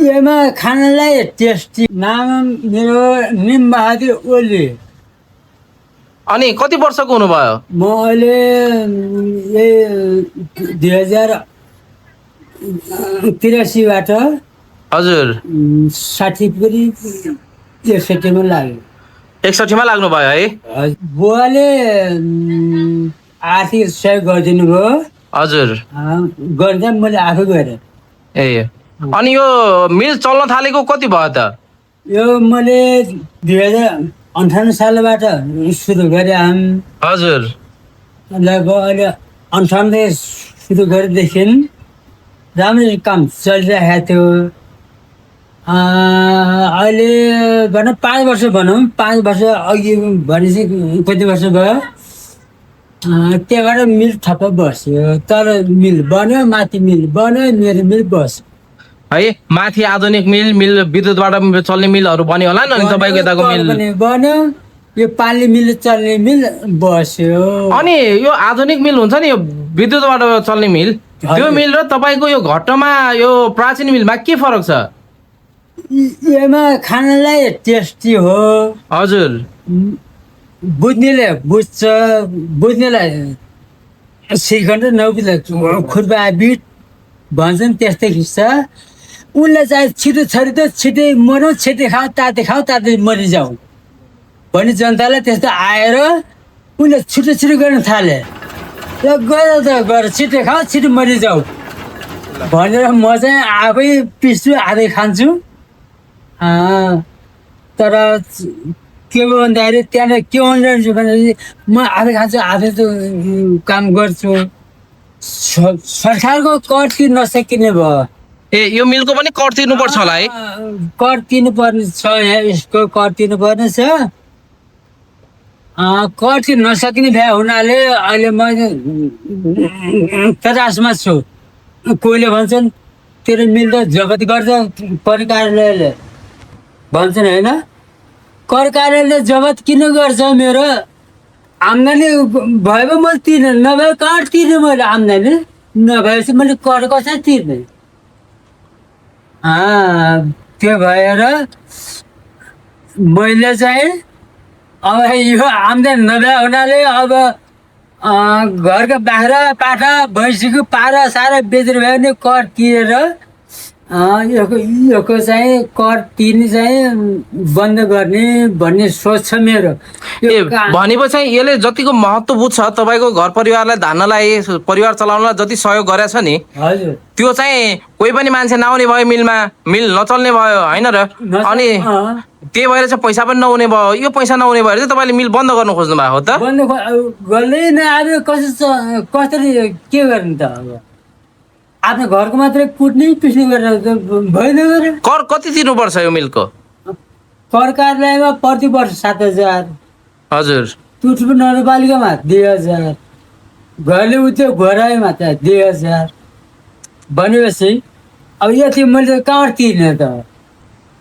यसमा खानालाई टेस्टी नाम मेरो निमबहादुर ओली। अनि कति वर्षको हुनुभयो? म अहिले यही 2083बाट हजुर 60 पुरी 61मा लाग्यो। 61मा लाग्नुभयो है? बुवाले आर्थिक सहयोग गरिदिनु भयो। हजुर गर्दा मैले आफै गरेँ। ए अनि यो मिल चल्न थालेको कति भयो त? यो मैले 2058 सालबाट सुरु गरेँ। हजुर लगभग अहिले 58 सुरु गरेदेखि राम्ररी काम चलिरहेको थियो। अहिले भनौँ 5 वर्ष भनौँ, 5 वर्ष अघि भनेपछि कति वर्ष भयो त्यहाँबाट मिल ठप्प बस्यो। तर मिल बन्यो, माथि मिल बन्यो, मेरो मिल बस्यो है। माथि आधुनिक मिल विद्युतबाट चल्ने मिलहरू बन्यो होला नि? अनि तपाईँको यताको मिल बन्यो, यो पानी मिल चल्ने मिल बस्यो। अनि यो आधुनिक मिल हुन्छ नि, यो विद्युतबाट चल्ने मिल, त्यो मिल र तपाईँको यो घट्टमा यो प्राचीन मिलमा के फरक छ? यसमा खानालाई टेस्टी हो। हजुर बुझ्नेले बुझ्छ, बुझ्नेलाई श्रीखण्ड नबुझ्ने खुर्पा बिट भन्छन् त्यस्तै खिच्छ। उनले चाहिँ छिटो छरितो छिटै मरौँ, छिटै खाऊ, तातै मरिजाऊ भन्ने जनतालाई त्यस्तो आएर उनले छिटो गर्न थाले। र गर छिटो खाऊ, छिटो मरिजाऊ भनेर म चाहिँ आफै पिस्छु, आफै खान्छु। तर के भयो भन्दाखेरि त्यहाँनिर के हुन्छ भनेपछि म आफै खान्छु, आफै त काम गर्छु। सरकारको कर तिर्न नसकिने भयो। ए यो मिलको पनि कर तिर्नुपर्छ होला है? कर तिर्नुपर्ने छ, यहाँ यसको कर तिर्नुपर्ने छ। कर तिर्न नसकिने भए हुनाले अहिले म तरासमा छु। कोहीले भन्छन् तेरो मिल त जगत गर्छ कर कार्यालयले भन्छन् होइन। कर कार्यालयले जगत किन गर्छ? मेरो आम्दानी भए पो मैले तिर्ने, नभए कहाँ तिर्ने? मैले आम्दानी नभएपछि मैले कर कसरी तिर्ने? त्यो भएर मैले चाहिँ अब यो आम्दानी नभए हुनाले अब घरका बाख्रा पाठा भैँसीको पारा सारा बेचेर भयो भने कर तिरेर योको चाहिँ कर तिर्ने चाहिँ बन्द गर्ने भन्ने सोच छ मेरो। भनेपछि यसले जतिको महत्त्व बुझ्छ तपाईँको घर परिवारलाई धान्नलाई, परिवार चलाउनलाई जति सहयोग गरेछ नि, हजुर त्यो चाहिँ कोही पनि मान्छे नआउने भयो मिलमा, मिल नचल्ने भयो होइन र? अनि त्यही भएर चाहिँ पैसा पनि नहुने भयो। यो पैसा नहुने भएर चाहिँ तपाईँले मिल बन्द गर्नु खोज्नु भएको हो त? बन्द गर्दैन। अब कसरी के गर्ने त? अब आफ्नो घरको मात्रै कुट्ने पिस्ने गरेर भइदियो। कर कति तिर्नुपर्छ यो मिलको? कर कार्यालयमा प्रति वर्ष 7,000। हजुर तुटुप नगरपालिकामा 2,000, घरले उठ्यो घोराइमा त 2,000 भनेपछि अब यति मैले कहाँ तिर्ने त?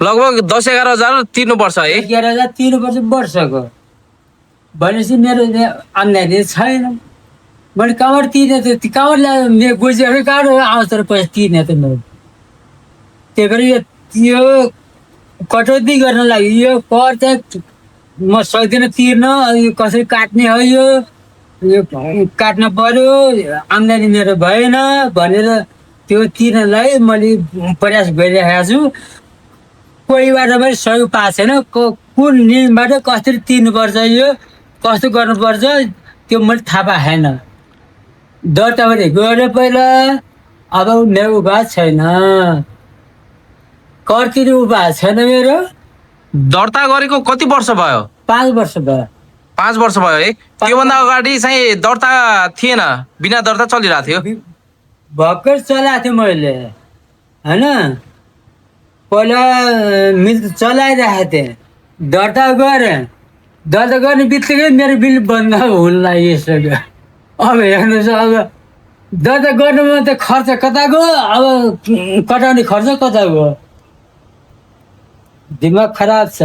लगभग 10-11,000 तिर्नुपर्छ है? 11,000 तिर्नुपर्छ वर्षको। भनेपछि मेरो आम्दानी छैन, मैले कहाँबाट तिर्ने त? कहाँबाट मेरो गोजीहरू कहाँबाट आउँछ र पैसा तिर्ने त मेरो? त्यही भएर यो कटौती गर्न लागि यो कर चाहिँ म सक्दिनँ तिर्न। यो कसरी काट्ने हो? यो काट्न पर्यो, आम्दानी मेरो भएन भनेर त्यो तिर्नलाई मैले प्रयास गरिरहेको छु। कोहीबाट पनि सहयोग पाएको छैन। कुन नियमबाट कसरी तिर्नुपर्छ, यो कस्तो गर्नुपर्छ त्यो मैले थाहा पाएको छैन। दर्ता पनि गऱ्यो पहिला, अब मेरो उपाय छैन, कर तिर्ने उपाय छैन मेरो। दर्ता गरेको कति वर्ष भयो? 5 वर्ष भयो। 5 वर्ष भयो है? त्योभन्दा अगाडि चाहिँ दर्ता थिएन, बिना दर्ता चलिरहेको थियो? भर्खर चलाएको थिएँ मैले होइन। पहिला मिल चलाइरहेको थिएँ, दर्ता गरेँ। दर्ता गर्ने बित्तिकै मेरो बिल बन्द हुन लागिसक्यो। अब हेर्नुहोस्, अब दर्ता गर्नुमा त खर्च कता गयो, अब कटाउने खर्च कता गयो? दिमाग खराब छ।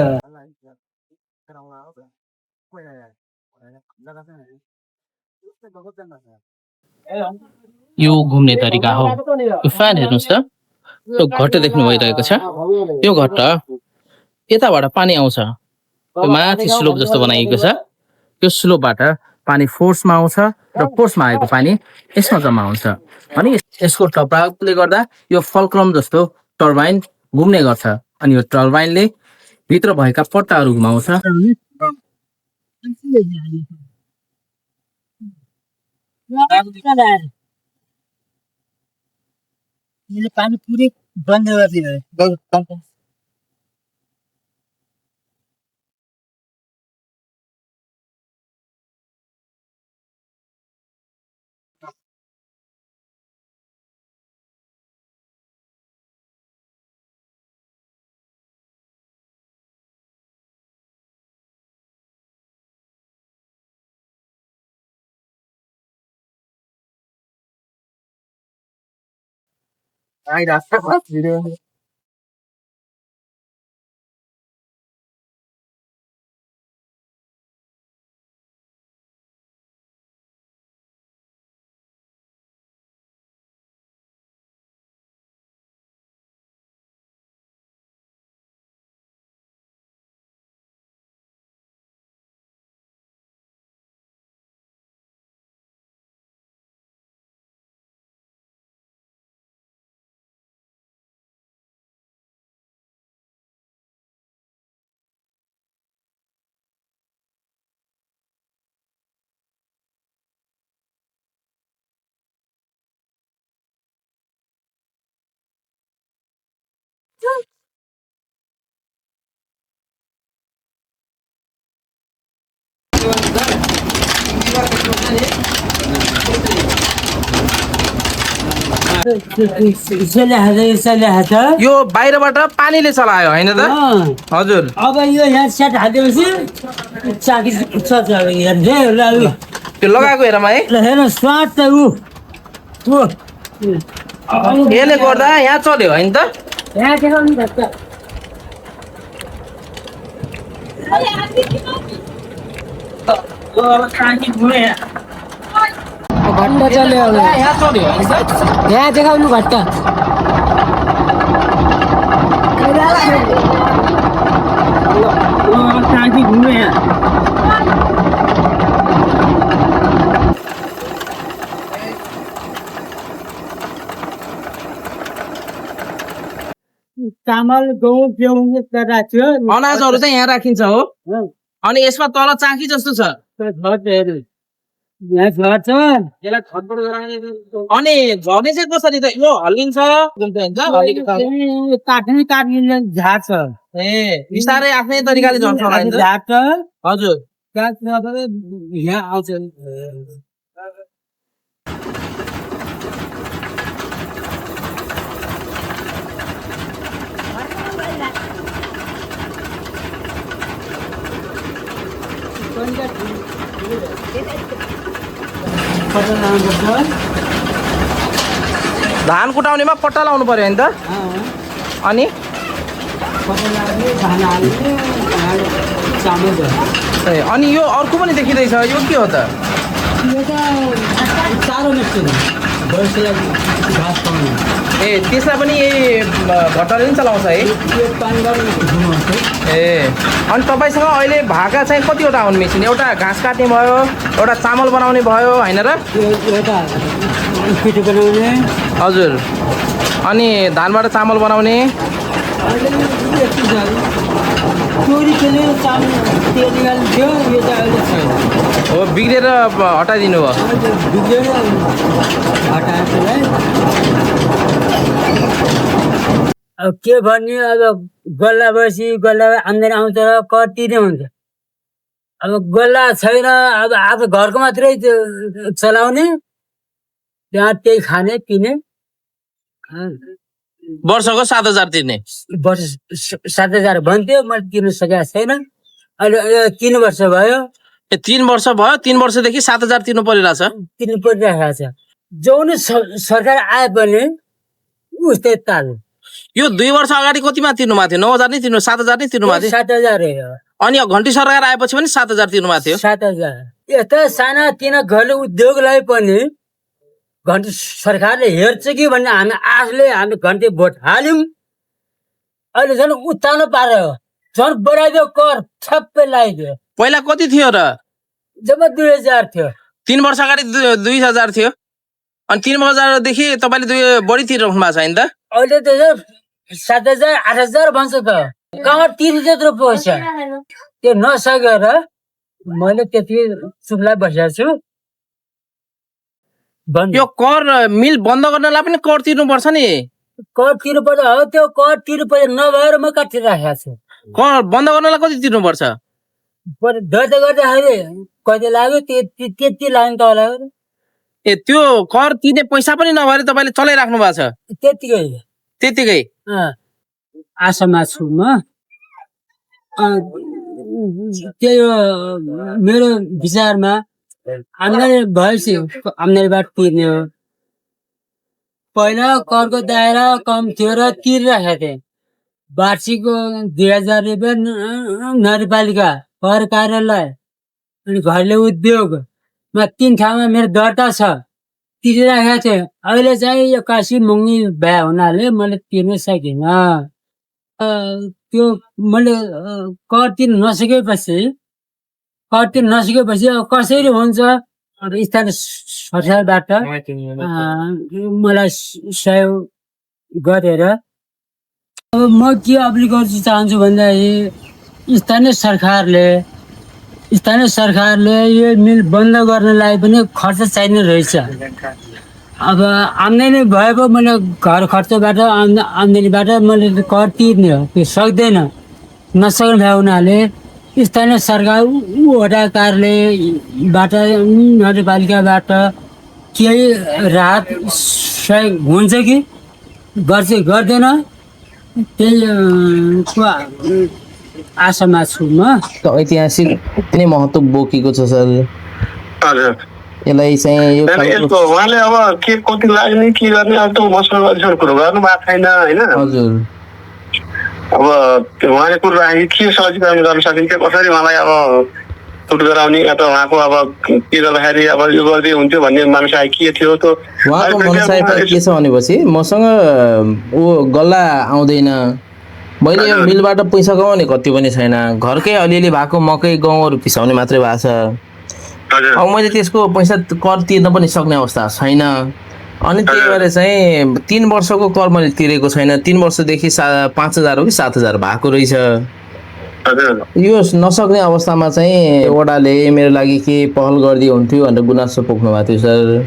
यो घुम्ने तरिका हो। यो फ्यान हेर्नुहोस् त, यो घट्ट देख्नु भइरहेको छ यो घट्ट यताबाट पानी आउँछ यो माथि स्लोप जस्तो बनाइएको छ यो स्लोपबाट पानी फोर्समा आउँछ र फोर्समा आएको पानी यसमा जम्मा हुन्छ अनि यसको टपराकले गर्दा यो फल्क्रम जस्तो टर्बाइन घुम्ने गर्छ अनि यो टर्बाइनले भित्र भएका पट्टाहरू घुमाउँछ पानी पुरै बन्द गरिदिनु यो बाहिरबाट पानीले चलायो होइन त हजुर अब यो यहाँ सेट हालेपछि चाकी चल्छ हेर्दै होला त्यो लगाएको हेरमा है ल हेर स्वाद त यसले गर्दा यहाँ चल्यो होइन त यहाँ देखाउनु पर्छ घट्टा चल्यो यहाँ चल्यो होइन त यहाँ देखाउनु घट्टा टाँकी घुम्यो यहाँ चामल गहुँ गेहूँ राख्यो अनाजहरू चाहिँ यहाँ राखिन्छ हो अनि यसमा तल चाकी जस्तो छ यहाँ झर्छ अनि झर्ने चाहिँ कसरी त यो हल्लिन्छ काट्ने झार्छ ए बिस्तारै आफ्नै तरिकाले झर्छ होला नि त? झार्छ हजुर यहाँ आउँछ धान कुटाउनेमा पट्टा लाउनु पर्यो नि त अनि ए, अनि यो अर्को पनि देखिँदैछ यो के हो त ए त्यसलाई पनि यही भट्टाले पनि चलाउँछ है ए अनि तपाईँसँग अहिले भाका चाहिँ कतिवटा हुन् मेसिन एउटा घाँस काट्ने भयो एउटा चामल बनाउने भयो होइन र हजुर अनि धानबाट चामल बनाउने हो बिग्रेर हटाइदिनु भयो अब के भन्ने अब गल्ला बसी गल्ला आम्दानी आउँछ र कर तिर्ने हुन्छ अब गल्ला छैन अब आफ्नो घरको मात्रै चलाउने त्यहाँ त्यही खाने पिने वर्षको 7,000 तिर्ने वर्ष 7,000 भन्थ्यो मैले तिर्नु सकेको छैन अहिले 3 वर्ष भयो 3 वर्ष भयो 3 वर्षदेखि 7,000 तिर्नु परिरहेछ तिर्नु परिरहेको छ जो नै सरकार आए पनि उस्तै ताल यो 2 वर्ष अगाडि कतिमा तिर्नु भएको थियो 9,000 नै तिर्नु 7,000 नै तिर्नु भएको थियो 7,000 अनि घन्टी सरकार आएपछि पनि 7,000 तिर्नु भएको थियो 7,000 यता साना तिना घरले उद्योगलाई पनि घन्टी सरकारले हेर्छ कि भन्ने हामी आशले हामी घन्टी भोट हाल्यौँ। अहिले झन् उत्तानो पार्यो, झन् बढाइदियो, कर छप्पै लगाइदियो। पहिला कति थियो र? जम्मा 2000 थियो। 3 वर्ष अगाडि 2000 थियो अनि 3 वर्षदेखि तपाईँले बढी तिर्नु भएको छ नि त? अहिले त 7000 8000 भन्छ त। कहाँ तिर्नु त्यत्रो पैसा? त्यो नसकेर मैले त्यति चुपलाई बसेको छु। यो कर मिल बन्द गर्नलाई पनि कर तिर्नुपर्छ नि। कर तिर्नुपर्छ हो, त्यो कर तिर्नुपर्छ नभएर म काटिराखेको छु। कर बन्द गर्नलाई कति तिर्नुपर्छ? दर्ता गर्दाखेरि कति लाग्यो त्यति लाग्यो त होला। ए त्यो कर तिर्ने पैसा पनि नभएर तपाईँले चलाइराख्नु भएको छ? त्यतिकै आशामा छु म। त्यो मेरो विचारमा आम्दानी भएपछि आम्दानीबाट तिर्ने हो। पहिला करको दायरा कम थियो र तिरिराखेको थिएँ। वार्षिक 2000 रुपियाँ नगरपालिका कर कार्यालय अनि घरले उद्योगमा 3 ठाउँमा मेरो दर्ता छ, तिरिराखेको थिएँ। अहिले चाहिँ यो काशी मुङ्गी भए हुनाले मैले तिर्न सकिनँ। त्यो मैले कर तिर्न नसकेपछि अब कसरी हुन्छ? अब स्थानीय सरकारबाट मलाई सहयोग गरेर अब म के अपिल गर्न चाहन्छु भन्दाखेरि स्थानीय सरकारले यो मिल बन्द गर्नलाई पनि खर्च चाहिने रहेछ। अब आम्दानी भए पो मैले घर खर्चबाट आम्दानीबाट मैले कर तिर्ने हो, त्यो सक्दैन। नसक्ने भए हुनाले स्थानीय सरकार वडा कार्यालयबाट नगरपालिकाबाट केही राहत सहयोग हुन्छ कि गर्छ गर्दैन, त्यही आशामा छु म। ऐतिहासिक नै महत्त्व बोकेको छ सर। हजुर, यसलाई चाहिँ यसको उहाँले अब के कति लाग्ने के गर्ने अब त मसँग अहिलेसम्म कुरो गर्नु भएको छैन होइन। हजुर, अब उहाँले कुरो राखेको के सहजीकरण गर्न सकिन्छ, कसरी उहाँलाई अब छुट गराउने अथवा उहाँको अब के गर्दाखेरि अब यो गर्दै हुन्थ्यो भन्ने मनसाय के थियो त? उहाँको मनसाय के छ भनेपछि मसँग ऊ गल्ला आउँदैन, मैले यो मिलबाट पैसा कमाउने कति पनि छैन, घरकै अलिअलि भएको मकै गहुँहरू पिसाउने मात्रै भएको छ। अब मैले त्यसको पैसा कर तिर्न पनि सक्ने अवस्था छैन। अनि त्यही भएर चाहिँ 3 वर्षको कर मैले तिरेको छैन। 3 वर्षदेखि 5000 हो कि 7000 भएको रहेछ। यो नसक्ने अवस्थामा चाहिँ वडाले मेरो लागि के पहल गरिदियो हुन्थ्यो भनेर गुनासो पोख्नु भएको थियो सर।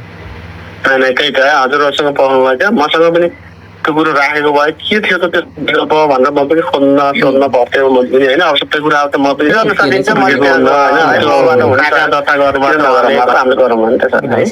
त्यही त हजुरहरूसँग पाउनु भएको थियो, मसँग पनि त्यो कुरो राखेको भए के थियो त त्यो भनेर म पनि सोध्न पर्थ्यो म पनि होइन। अब सबै कुरा त म पनि गर्न सकिन्छ, मैले दर्ता गर्नु हामीले गरौँ भने त सर है।